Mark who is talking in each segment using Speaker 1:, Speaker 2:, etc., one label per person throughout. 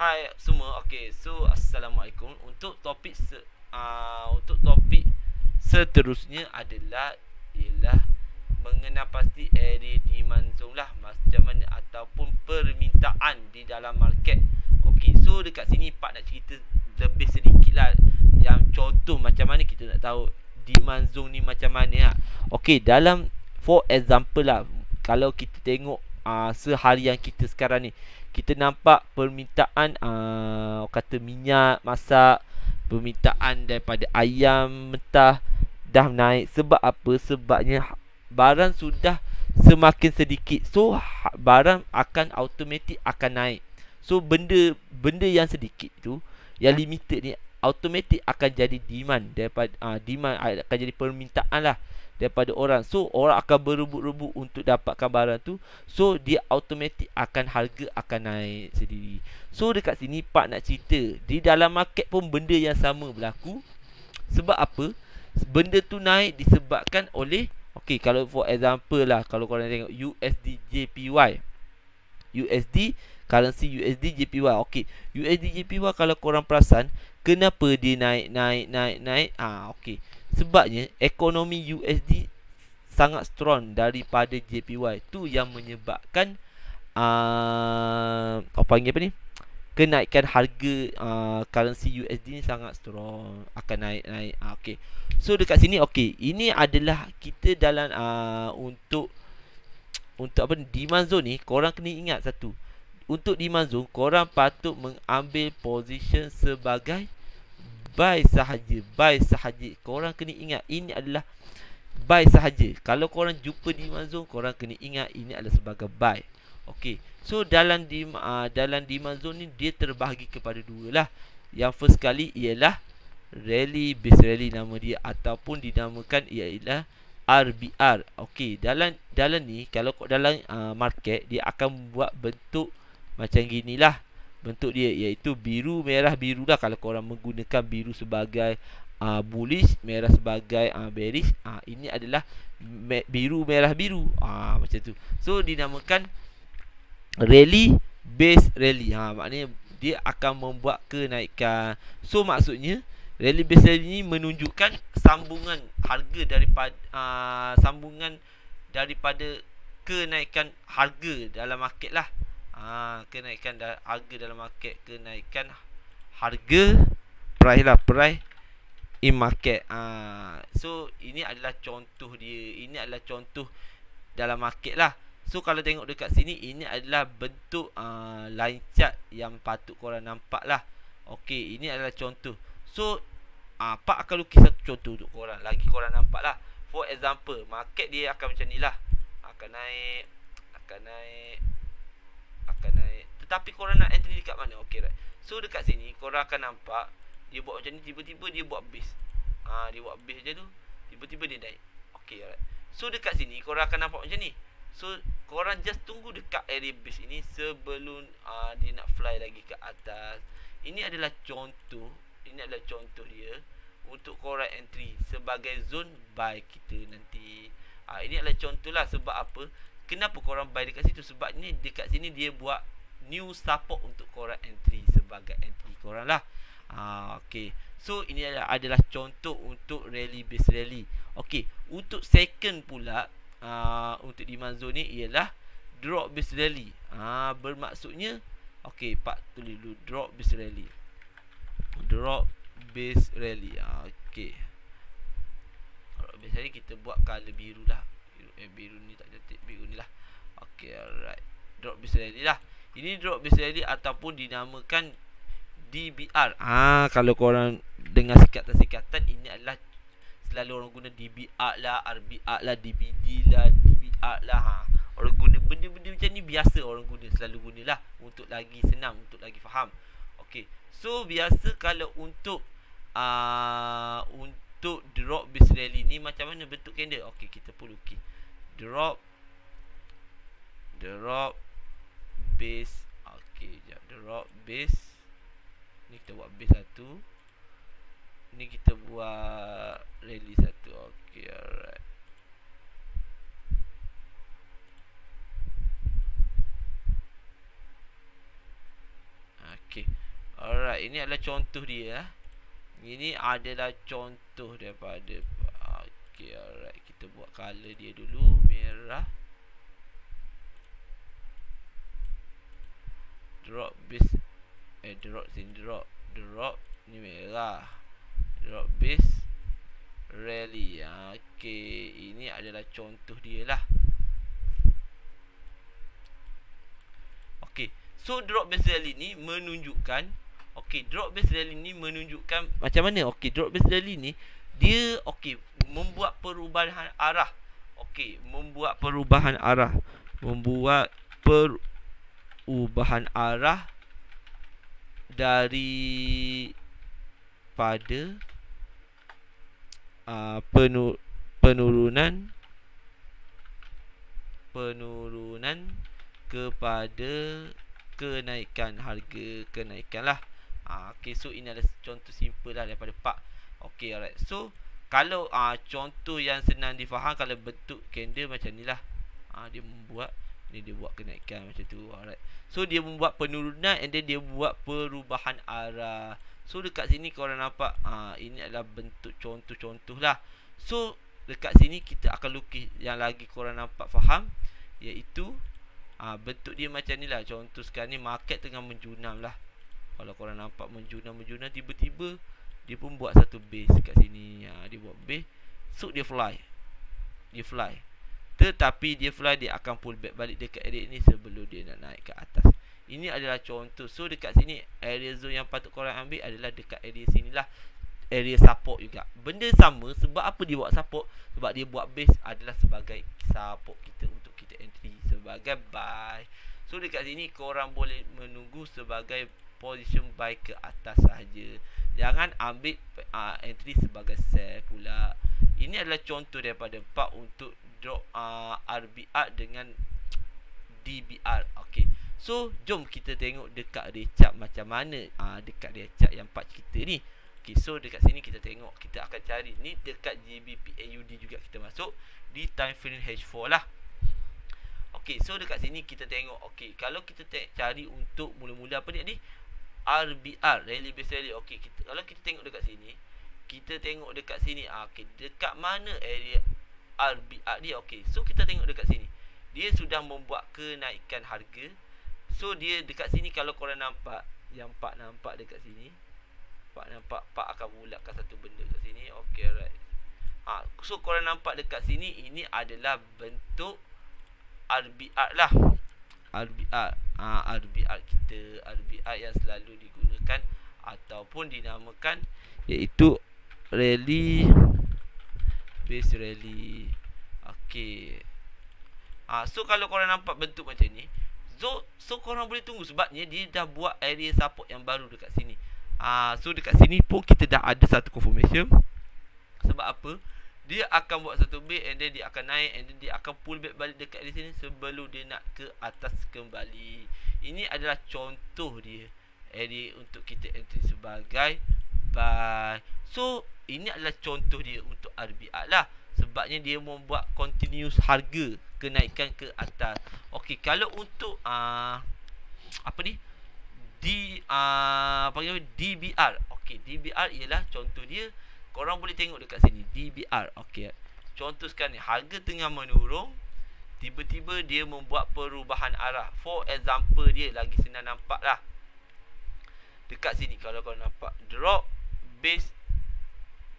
Speaker 1: Hai semua. Okey, so assalamualaikum. Untuk topik seterusnya ialah mengenal pasti area demand zone lah, macam mana ataupun permintaan di dalam market. Okey, so dekat sini Pak nak cerita lebih sedikit lah, yang contoh macam mana kita nak tahu demand zone ni macam mana lah. Okey, dalam for example lah, kalau kita tengok seharian kita sekarang ni, kita nampak permintaan kata minyak masak, permintaan daripada ayam mentah dah naik. Sebab apa? Sebabnya barang sudah semakin sedikit, so barang akan automatik akan naik. So benda yang sedikit tu, yang limited ni, automatik akan jadi demand. Daripada demand akan jadi permintaan lah daripada orang. So orang akan berebut-rebut untuk dapatkan barang tu. So dia automatik akan harga akan naik sendiri. So dekat sini Pak nak cerita, di dalam market pun benda yang sama berlaku. Sebab apa? Benda tu naik disebabkan oleh, okey, kalau for example lah, kalau korang tengok USD JPY, USD, currency USD JPY. Okey, USD JPY kalau korang perasan, kenapa dia naik? Okey, sebabnya ekonomi USD sangat strong daripada JPY. Tu yang menyebabkan panggil apa ni, kenaikan harga currency USD ni sangat strong, akan naik. Okey, so dekat sini, okey, ini adalah kita dalam untuk apa ni, demand zone ni. Korang kena ingat satu, untuk demand zone korang patut mengambil position sebagai buy sahaja. Korang kena ingat ini adalah buy sahaja. Kalau korang jumpa demand zone, korang kena ingat ini adalah sebagai buy. Okey, so dalam demand zone ni dia terbahagi kepada dua lah. Yang first kali ialah rally base rally nama dia, ataupun dinamakan ialah RBR. Okey, dalam ni, kalau dalam market, dia akan buat bentuk macam ginilah bentuk dia, iaitu biru merah biru lah. Kalau korang menggunakan biru sebagai bullish, merah sebagai bearish, ini adalah biru merah biru, macam tu. So dinamakan rally base rally. Maknanya dia akan membuat kenaikan. So maksudnya rally base rally ni menunjukkan sambungan harga daripada kenaikan harga dalam market lah. Kenaikan harga dalam market, kenaikan harga price lah, price in market. So ini adalah contoh dia, ini adalah contoh dalam market lah. So kalau tengok dekat sini, ini adalah bentuk line chart yang patut korang nampak lah. Okey, ini adalah contoh. So Pak akan lukis satu contoh untuk korang, lagi korang nampak lah. For example, market dia akan macam ni lah, akan naik. Tetapi korang nak entry dekat mana? Okey, right. So dekat sini korang akan nampak dia buat macam ni, tiba-tiba dia buat base. Dia buat base je tu, tiba-tiba dia naik. Okey, right. So dekat sini korang akan nampak macam ni. So korang just tunggu dekat area base ini sebelum dia nak fly lagi ke atas. Ini adalah contoh dia untuk korang entry sebagai zone buy kita nanti. Ini adalah contoh lah. Sebab apa? Kenapa korang buy dekat situ? Sebab ni dekat sini dia buat new support untuk korang entry, sebagai entry korang lah. Okey, so ini adalah contoh untuk rally base rally. Okey, untuk second pula, untuk demand zone ni ialah drop base rally. Bermaksudnya, okey, Pak tulis dulu drop base rally. Okey, drop base rally kita buat color biru lah. Biru ni tak cantik, biru ni lah. Okey, alright, drop base rally lah. Ini drop base rally ataupun dinamakan DBR. Kalau korang dengar sikatan-sikatan, ini adalah selalu orang guna DBR lah, RBR lah, DBD lah, DBR lah. Orang guna benda-benda macam ni, biasa orang selalu guna lah, untuk lagi senang, untuk lagi faham. Okey, so biasa kalau untuk drop base rally ni macam mana bentuk candle? Okey, kita pun lukis drop base. Okey, jap, drop base ni kita buat base satu, ni kita buat rally satu. Okey, alright. Okey. Alright, ini adalah contoh dia. Ini adalah contoh daripada. Okey, alright. Kita buat color dia dulu merah. Drop base drop ni merah. Drop base rally. Okey, ini adalah contoh dia lah. Okey, so drop base rally ni menunjukkan, drop base rally ni menunjukkan macam mana? Okey, drop base rally ni dia membuat perubahan arah. Membuat perubahan arah daripada penurunan kepada kenaikan lah. So ini adalah contoh simple lah daripada Pak. Alright. So kalau contoh yang senang difaham, kalau bentuk candle macam ni lah. Dia membuat ni, dia buat kenaikan macam tu. Alright. So dia membuat penurunan and then dia buat perubahan arah. So dekat sini korang nampak ini adalah bentuk contoh-contoh lah. So dekat sini kita akan lukis yang lagi korang nampak faham, iaitu bentuk dia macam ni lah. Contoh sekarang ni market tengah menjunam lah. Kalau korang nampak menjunam, tiba-tiba dia pun buat satu base kat sini. Dia buat base. So dia fly. Tetapi dia akan pull back balik dekat area ni sebelum dia nak naik ke atas. Ini adalah contoh. So dekat sini area zone yang patut korang ambil adalah dekat area sini lah. Area support juga. Benda sama. Sebab apa dia buat support? Sebab dia buat base adalah sebagai support kita untuk kita entry sebagai buy. So dekat sini korang boleh menunggu sebagai position buy ke atas sahaja. Jangan ambil entry sebagai sell pula. Ini adalah contoh daripada Pak untuk drop RBR dengan DBR. So jom kita tengok dekat recap macam mana dekat recap yang Pak cerita ni. So dekat sini kita tengok, kita akan cari ni dekat GBP AUD juga kita masuk di time frame H4 lah. So dekat sini kita tengok. Kalau kita cari untuk mula-mula apa ni? RBR, rally base rally. Kalau kita tengok dekat sini, dekat mana area RBR dia? So kita tengok dekat sini, dia sudah membuat kenaikan harga. So dia dekat sini, kalau korang nampak, yang Pak nampak dekat sini, Pak akan bulatkan satu benda kat sini. Right. So korang nampak dekat sini, ini adalah bentuk RBR lah. RBR kita, RBR yang selalu digunakan ataupun dinamakan iaitu rally base rally. So kalau korang nampak bentuk macam ni, so korang boleh tunggu sebabnya dia dah buat area support yang baru dekat sini. So dekat sini pun kita dah ada satu confirmation. Sebab apa? Dia akan buat satu base and then dia akan naik and then dia akan pull back balik dekat di sini sebelum dia nak ke atas kembali. Ini adalah contoh dia, area untuk kita entry sebagai buy. So ini adalah contoh dia untuk RBR lah. Sebabnya dia membuat continuous harga kenaikan ke atas. Kalau untuk DBR. DBR ialah contoh dia. Korang boleh tengok dekat sini DBR. Contoh sekarang ni, harga tengah menurun, tiba-tiba dia membuat perubahan arah. For example dia, lagi senang nampak lah dekat sini. Kalau korang nampak drop base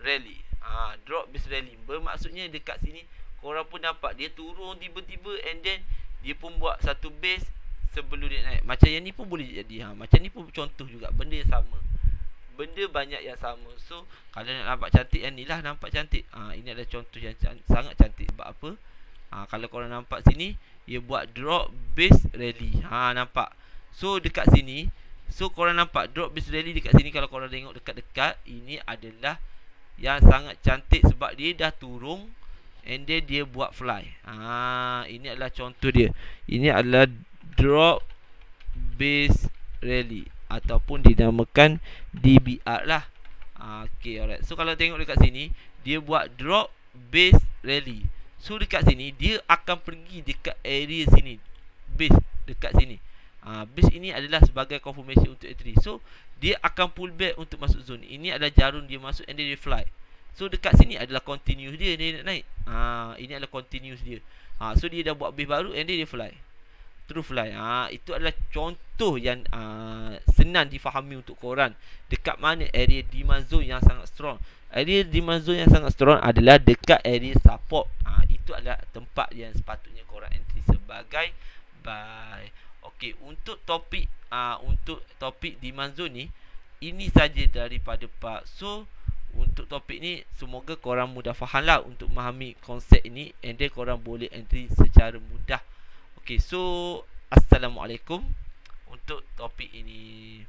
Speaker 1: rally, drop base rally, bermaksudnya dekat sini korang pun nampak dia turun tiba-tiba and then dia pun buat satu base sebelum dia naik. Macam yang ni pun boleh jadi. Macam ni pun contoh juga, benda yang sama, benda banyak yang sama. So kalau nak nampak cantik, yang ni lah nampak cantik. Ini adalah contoh yang sangat cantik. Sebab apa? Kalau korang nampak sini, dia buat drop base rally. Nampak? So dekat sini, so korang nampak drop base rally dekat sini. Kalau korang tengok dekat-dekat, ini adalah yang sangat cantik sebab dia dah turun and then dia buat fly. Ini adalah contoh dia. Ini adalah drop base rally ataupun dinamakan DBR lah. Alright. So kalau tengok dekat sini, dia buat drop base rally. So dekat sini dia akan pergi dekat area sini, base dekat sini. Base ini adalah sebagai confirmation untuk entry. So dia akan pull back untuk masuk zone. Ini adalah jarum dia masuk and dia fly. So dekat sini adalah continuous dia nak naik. Ini adalah continuous dia. So dia dah buat base baru and dia fly. True fly. Itu adalah contoh yang senang difahami untuk korang. Dekat mana area demand zone yang sangat strong. Area demand zone yang sangat strong adalah dekat area support. Itu adalah tempat yang sepatutnya korang entry sebagai buy. Okey, untuk topik demand zone ni, ini saja daripada Pak. So untuk topik ni semoga korang mudah faham lah untuk memahami konsep ini, and then korang boleh entry secara mudah. Okey, so assalamualaikum untuk topik ini.